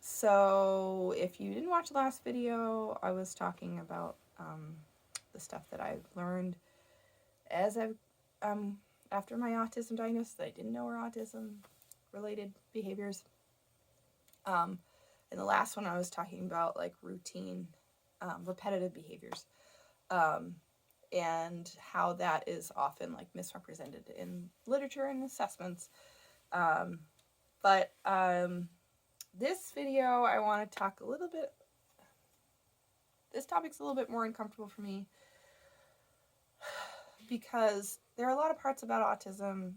So if you didn't watch the last video, I was talking about the stuff that I've learned as I've after my autism diagnosis that I didn't know were autism related behaviors. In the last one, I was talking about like routine, repetitive behaviors, um, and how that is often like misrepresented in literature and assessments. Um, but this video, I want to talk a little bit. This topic's a little bit more uncomfortable for me because there are a lot of parts about autism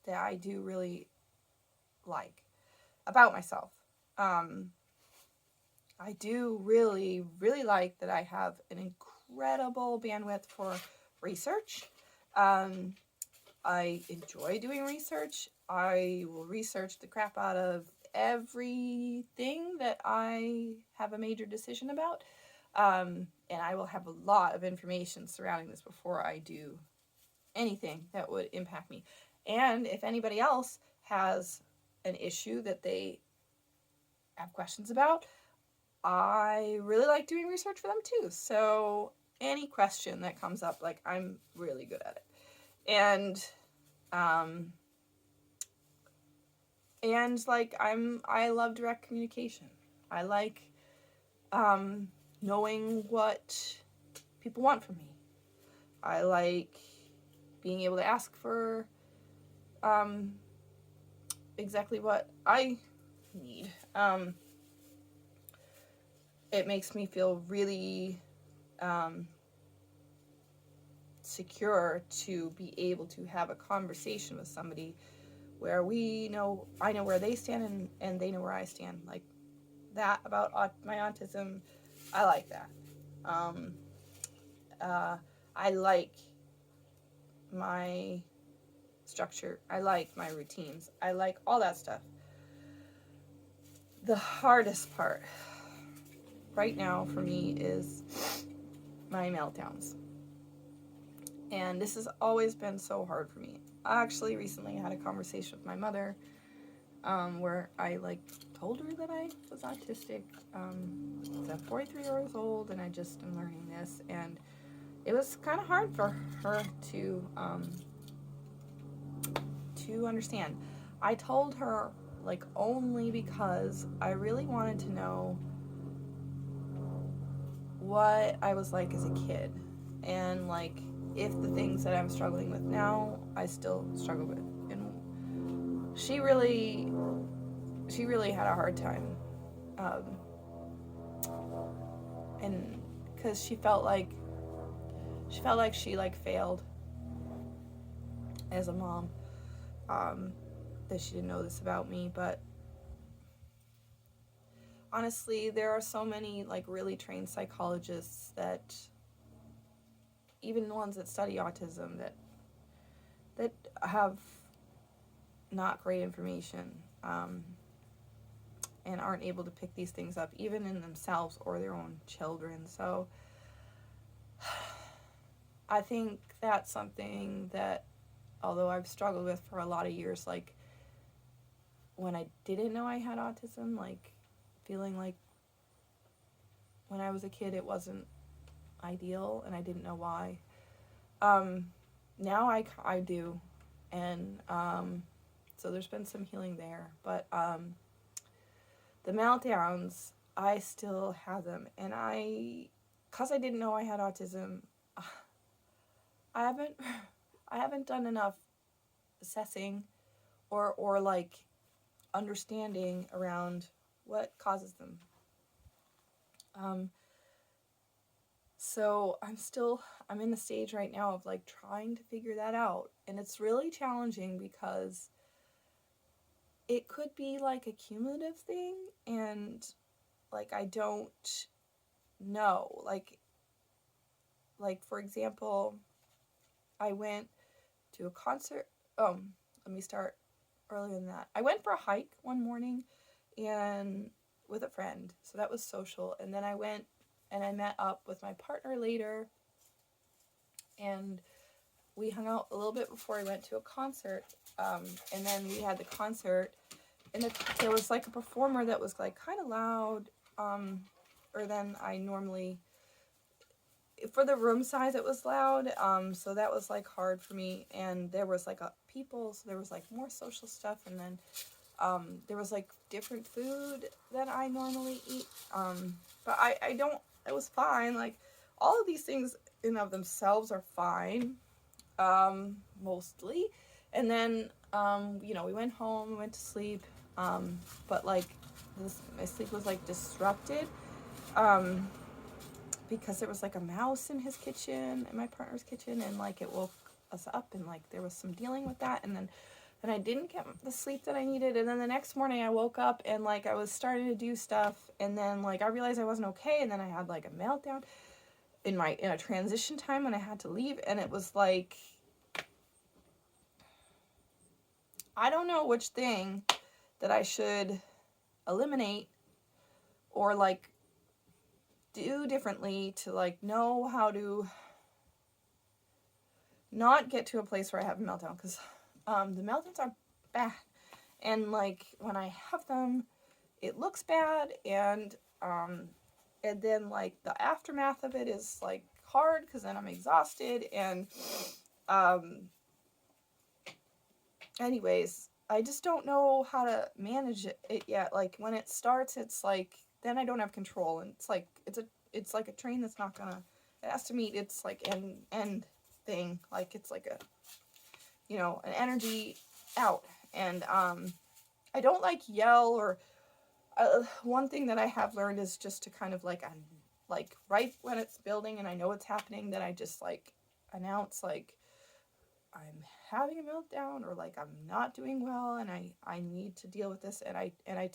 that I do really like about myself. Um, I do really, really like that I have an incredible bandwidth for research. Um, I enjoy doing research. I will research the crap out of everything that I have a major decision about. And I will have a lot of information surrounding this before I do anything that would impact me. And if anybody else has an issue that they have questions about, I really like doing research for them too. So any question that comes up, like I'm really good at it. Um and like I love direct communication. I like knowing what people want from me. I like being able to ask for um exactly what I need. It makes me feel really secure to be able to have a conversation with somebody where I know where they stand and they know where I stand. Like that about my autism, I like that. Um, I like my structure. I like my routines. I like all that stuff. The hardest part right now for me is my meltdowns. And this has always been so hard for me. I actually recently had a conversation with my mother where I like told her that I was autistic. I'm 43 years old and I just am learning this, and it was kind of hard for her to understand. I told her like only because I really wanted to know what I was like as a kid, and like if the things that I'm struggling with now I still struggle with. And she really had a hard time, um, and because she felt like she like failed as a mom, um, that she didn't know this about me. But honestly, there are so many like really trained psychologists that even the ones that study autism that have not great information, and aren't able to pick these things up even in themselves or their own children. So I think that's something that, although I've struggled with for a lot of years, like when I didn't know I had autism, like feeling like when I was a kid it wasn't ideal and I didn't know why. Um, Now I do, and so there's been some healing there. But the meltdowns, I still have them, and because I didn't know I had autism, I haven't I haven't done enough assessing or like understanding around what causes them. Um, so I'm in the stage right now of like trying to figure that out, and it's really challenging because it could be like a cumulative thing, and like I don't know. Like for example, I went to a concert. Let me start earlier than that. I went for a hike one morning and with a friend. So that was social. And then I went and I met up with my partner later, and we hung out a little bit before we went to a concert. And then we had the concert, there was like a performer that was like kind of loud, or than I normally. For the room size, it was loud, so that was like hard for me. And there was like people, so there was like more social stuff, and then there was like different food that I normally eat. But I don't. It was fine. Like all of these things in of themselves are fine, mostly. And then we went home, we went to sleep, but like my sleep was like disrupted. Because there was like a mouse in his kitchen, in my partner's kitchen, and like it woke us up, and like there was some dealing with that, and then I didn't get the sleep that I needed. And then the next morning I woke up and like I was starting to do stuff, and then like I realized I wasn't okay, and then I had like a meltdown in a transition time when I had to leave. And it was like, I don't know which thing that I should eliminate or like do differently to like know how to not get to a place where I have a meltdown, because the meltdowns are bad, and like when I have them, it looks bad, and then like the aftermath of it is like hard, because then I'm exhausted, and anyways, I just don't know how to manage it yet. Like when it starts, it's like then I don't have control, and it's like a train that's not gonna. It has to meet its like end thing. Like it's like an energy out, and I don't like yell or. One thing that I have learned is just to kind of like right when it's building and I know it's happening, that I just like announce like I'm having a meltdown, or like I'm not doing well, and I need to deal with this, and I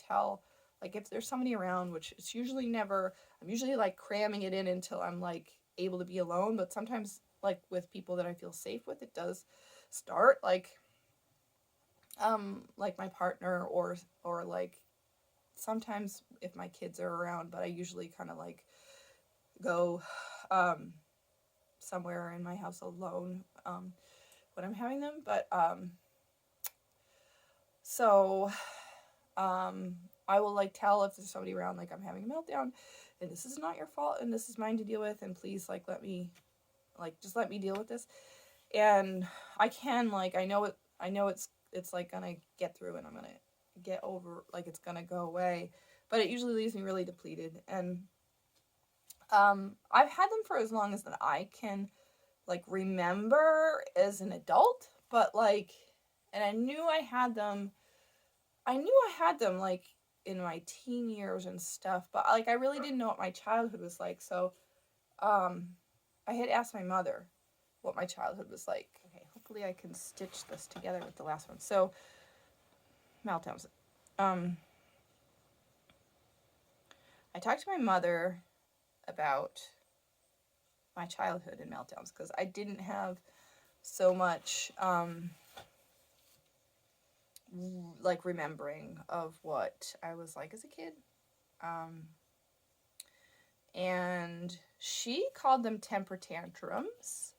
tell, like, if there's somebody around, which it's usually never. I'm usually like cramming it in until I'm like able to be alone, but sometimes like with people that I feel safe with, it does start like my partner, or like sometimes if my kids are around, but I usually kind of like go somewhere in my house alone when I'm having them. But so I will like tell if there's somebody around, like, I'm having a meltdown and this is not your fault and this is mine to deal with, and please like just let me deal with this. And I can, like, I know it's like gonna get through, and I'm gonna get over, like, it's gonna go away, but it usually leaves me really depleted. And I've had them for as long as that I can like remember as an adult, but like, and I knew I had them like in my teen years and stuff, but like I really didn't know what my childhood was like. So I had asked my mother what my childhood was like. Okay, hopefully I can stitch this together with the last one. So meltdowns. I talked to my mother about my childhood and meltdowns, because I didn't have so much like remembering of what I was like as a kid. And she called them temper tantrums,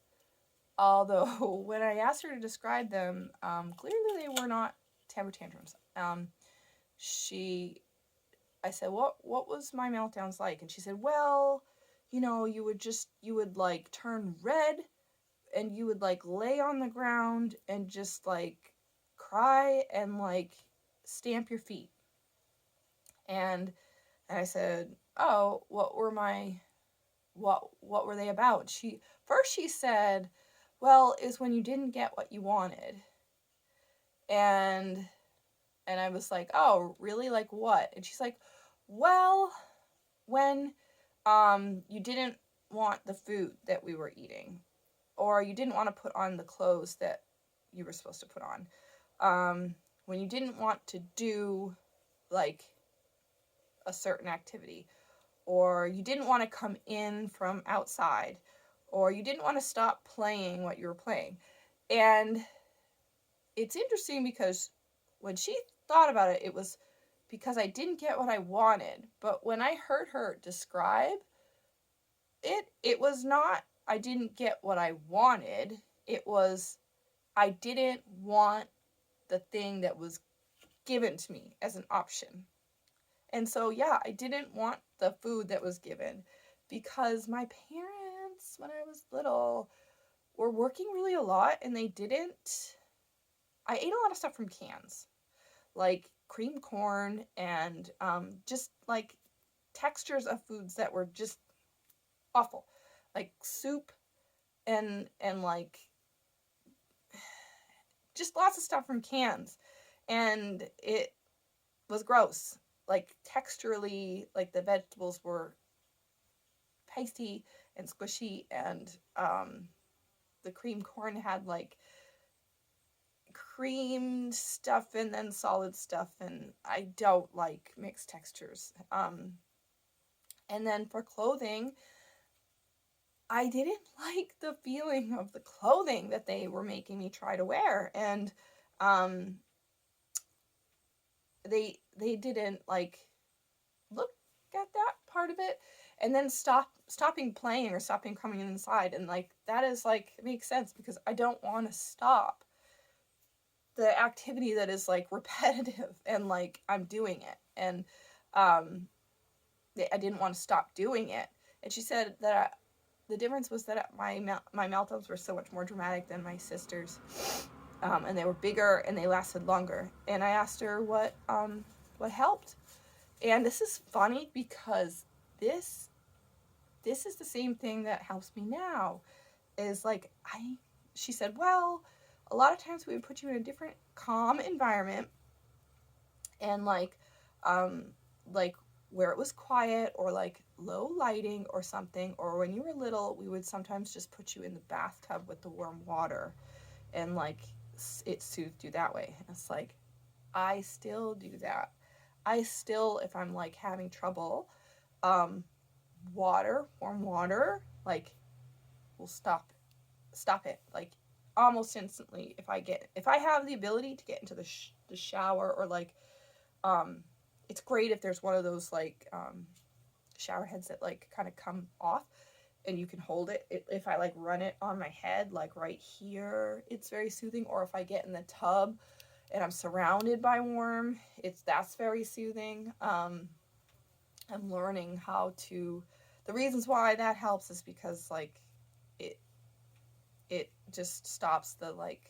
although when I asked her to describe them, clearly they were not temper tantrums. I said, what was my meltdowns like? And she said, well, you would like turn red, and you would like lay on the ground and just like cry and like stamp your feet. And I said, oh, what were they about? She said, well, is when you didn't get what you wanted. And I was like, oh, really? Like what? And she's like, well, when you didn't want the food that we were eating, or you didn't want to put on the clothes that you were supposed to put on, when you didn't want to do like a certain activity, or you didn't want to come in from outside, or you didn't want to stop playing what you were playing. And it's interesting because when she thought about it, it was because I didn't get what I wanted. But when I heard her describe it, it was not I didn't get what I wanted. It was I didn't want the thing that was given to me as an option. And so, yeah, I didn't want the food that was given because my parents, when I was little, were working really a lot and they didn't. I ate a lot of stuff from cans, like cream corn and just like textures of foods that were just awful, like soup and like just lots of stuff from cans, and it was gross. Like texturally, like the vegetables were pasty and squishy, and the cream corn had like creamed stuff and then solid stuff, and I don't like mixed textures. And then for clothing, I didn't like the feeling of the clothing that they were making me try to wear, and um, they didn't like look at that part of it, and then stopping playing or stopping coming inside, and like that is like, it makes sense because I don't want to stop the activity that is like repetitive and like I'm doing it, and I didn't want to stop doing it. And she said that the difference was that my meltdowns were so much more dramatic than my sister's, and they were bigger and they lasted longer. And I asked her what helped, and this is funny because this is the same thing that helps me now. Is like she said, well, a lot of times we would put you in a different calm environment, and like where it was quiet or like low lighting or something, or when you were little we would sometimes just put you in the bathtub with the warm water, and like it soothed you that way. And it's like, I still do that. I still, if I'm like having trouble, warm water, like will stop it like almost instantly. If I have the ability to get into the shower, or like it's great if there's one of those like shower heads that like kind of come off and you can hold it. If I like run it on my head, like right here, it's very soothing. Or if I get in the tub and I'm surrounded by warm, that's very soothing. I'm learning how to. The reasons why that helps is because like it just stops the like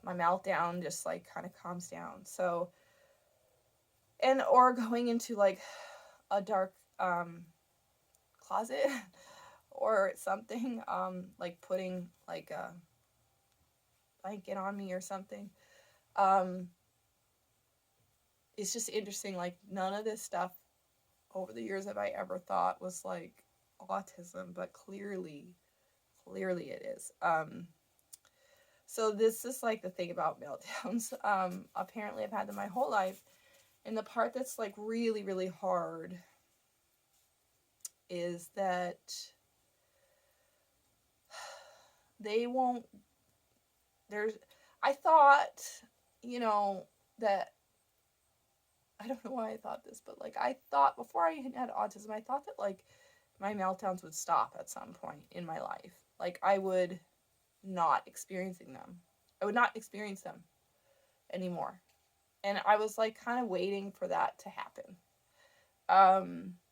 my meltdown, just like kind of calms down. So, and or going into like a dark closet or something, like putting like a blanket on me or something. It's just interesting, like none of this stuff over the years have I ever thought was like autism, but clearly it is. So this is like the thing about meltdowns. Apparently I've had them my whole life, and the part that's like really, really hard is that they won't, I thought, that, I don't know why I thought this, but like I thought before I had autism, I thought that like my meltdowns would stop at some point in my life. Like I would not experience them anymore. And I was like kind of waiting for that to happen.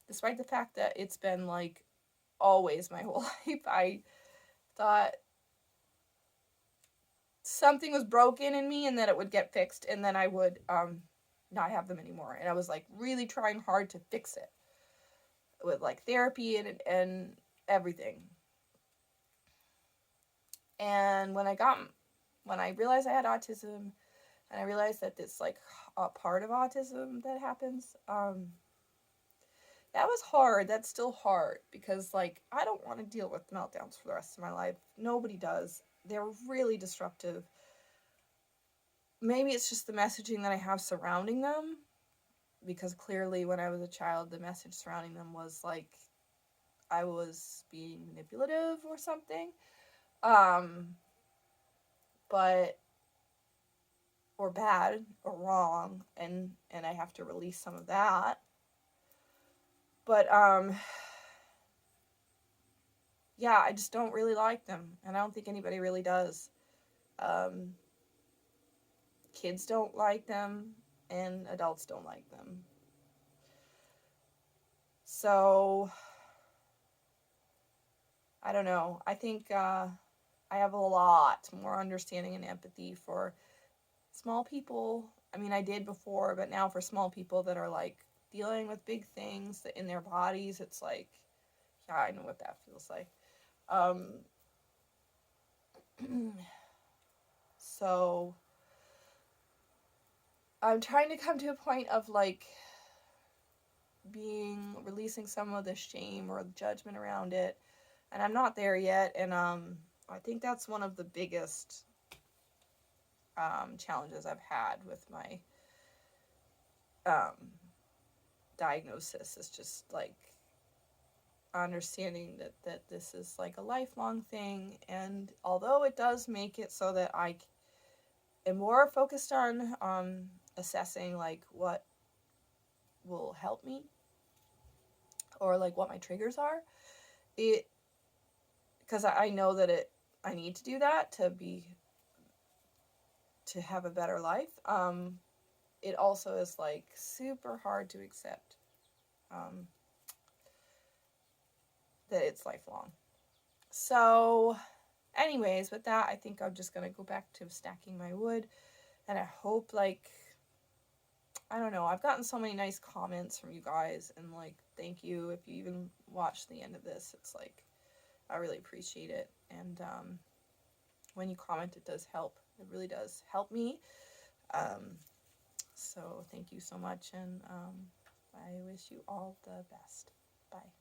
Despite the fact that it's been like always my whole life, I thought something was broken in me and that it would get fixed, and then I would not have them anymore. And I was like really trying hard to fix it with like therapy and everything. And when I realized I had autism, and I realized that this like a part of autism that happens, that was hard. That's still hard because like I don't want to deal with meltdowns for the rest of my life. Nobody does. They're really disruptive. Maybe it's just the messaging that I have surrounding them, because clearly when I was a child, the message surrounding them was like I was being manipulative or something. But or bad or wrong, and I have to release some of that. But yeah, I just don't really like them, and I don't think anybody really does. kids don't like them and adults don't like them. So, I don't know. I think I have a lot more understanding and empathy for small people. I mean, I did before, but now for small people that are like dealing with big things in their bodies, it's like, yeah, I know what that feels like. Um, so I'm trying to come to a point of like releasing some of the shame or the judgment around it, and I'm not there yet. And I think that's one of the biggest challenges I've had with my diagnosis, is just like understanding that this is like a lifelong thing. And although it does make it so that I am more focused on assessing like what will help me or like what my triggers are, it because I know that I need to do that to have a better life. It also is like super hard to accept that it's lifelong. So anyways, with that, I think I'm just gonna go back to stacking my wood, and I hope, like, I don't know, I've gotten so many nice comments from you guys, and like, thank you if you even watch the end of this. It's like, I really appreciate it. And when you comment, it does help. It really does help me. So thank you so much, and I wish you all the best. Bye.